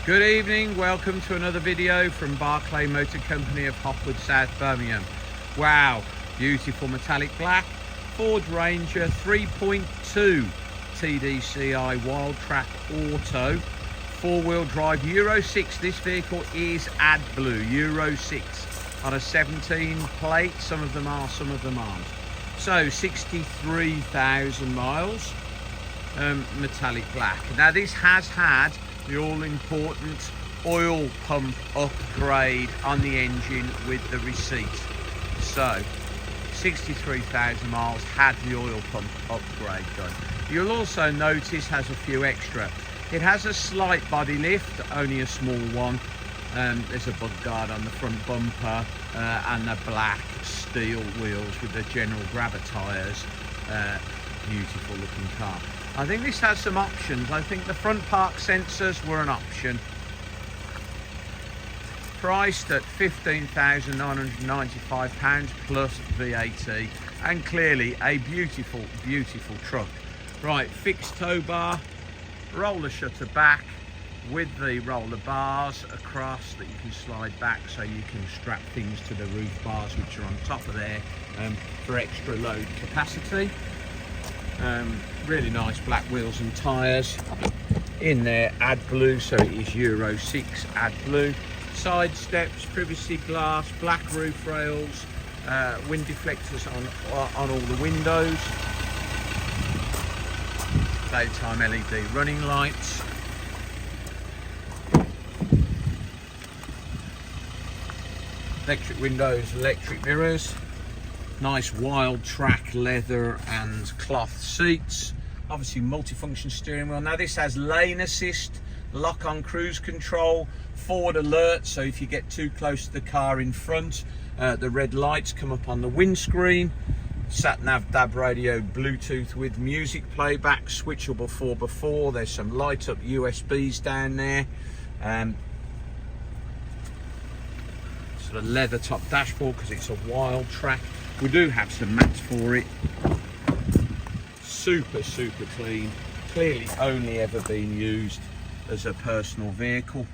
Good evening, welcome to another video from Barclay Motor Company of Hopwood, South Birmingham. Wow, beautiful metallic black Ford Ranger 3.2 TDCi Wildtrak Auto, four-wheel drive, Euro 6. This vehicle is AdBlue, Euro 6 on a 17 plate. Some of them are, some of them aren't. So 63,000 miles, metallic black. Now this has had the all-important oil pump upgrade on the engine with the receipt. So 63,000 miles, had the oil pump upgrade done. You'll also notice has a few extra. It has a slight body lift, only a small one. There's a bug guard on the front bumper and the black steel wheels with the general grabber tyres. Beautiful looking car. I think this has some options. I think the front park sensors were an option. Priced at £15,995 plus VAT, and clearly a beautiful, beautiful truck. Right, fixed tow bar, roller shutter back with the roller bars across that you can slide back so you can strap things to the roof bars which are on top of there for extra load capacity. Really nice black wheels and tyres in there, AdBlue, so it is Euro 6 AdBlue. Side steps, privacy glass, black roof rails, wind deflectors on all the windows, daytime LED running lights. Electric windows, electric mirrors. Nice Wildtrak leather and cloth seats. Obviously multifunction steering wheel. Now this has lane assist, lock on cruise control, forward alert, so if you get too close to the car in front, the red lights come up on the windscreen. Sat nav DAB radio, Bluetooth with music playback, switchable 4x4. There's some light up USBs down there. Sort of leather top dashboard because it's a Wildtrak. We do have some mats for it. Super clean. Clearly only ever been used as a personal vehicle.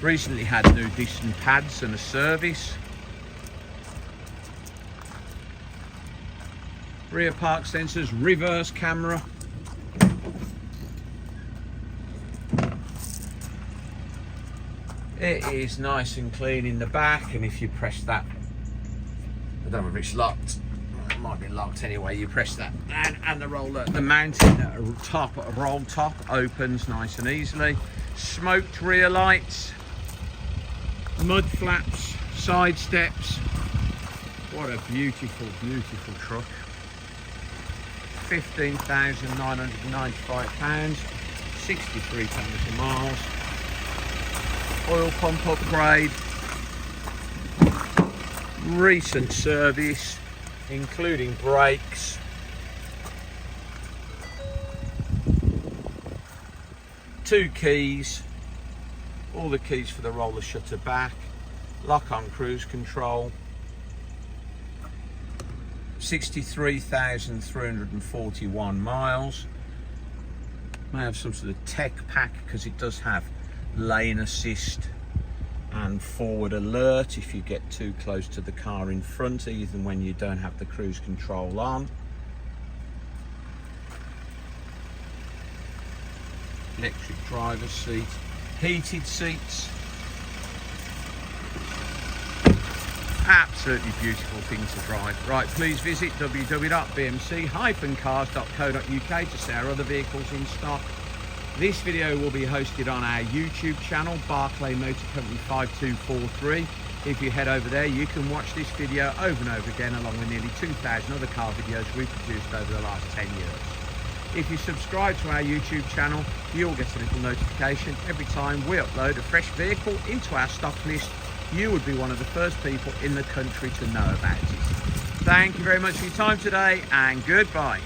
Recently had new decent pads and a service. Rear park sensors, reverse camera. It is nice and clean in the back, and if you press that, I don't know if it's locked, it might be locked anyway, you press that and the roller, the mounting top, roll top opens nice and easily. Smoked rear lights, mud flaps, side steps. What a beautiful, beautiful truck. £15,995, 63,000 miles. Oil pump upgrade, recent service including brakes, two keys, all the keys for the roller shutter back, lock on cruise control. 63,341 miles. May have some sort of tech pack because it does have lane assist and forward alert if you get too close to the car in front, even when you don't have the cruise control on. Electric driver's seat, heated seats. Absolutely beautiful thing to drive. Right, please visit www.bmc-cars.co.uk to see our other vehicles in stock. This video will be hosted on our YouTube channel, Barclay Motor Company 5243. If you head over there, you can watch this video over and over again, along with nearly 2,000 other car videos we've produced over the last 10 years. If you subscribe to our YouTube channel, you'll get a little notification every time we upload a fresh vehicle into our stock list. You would be one of the first people in the country to know about it. Thank you very much for your time today, and goodbye.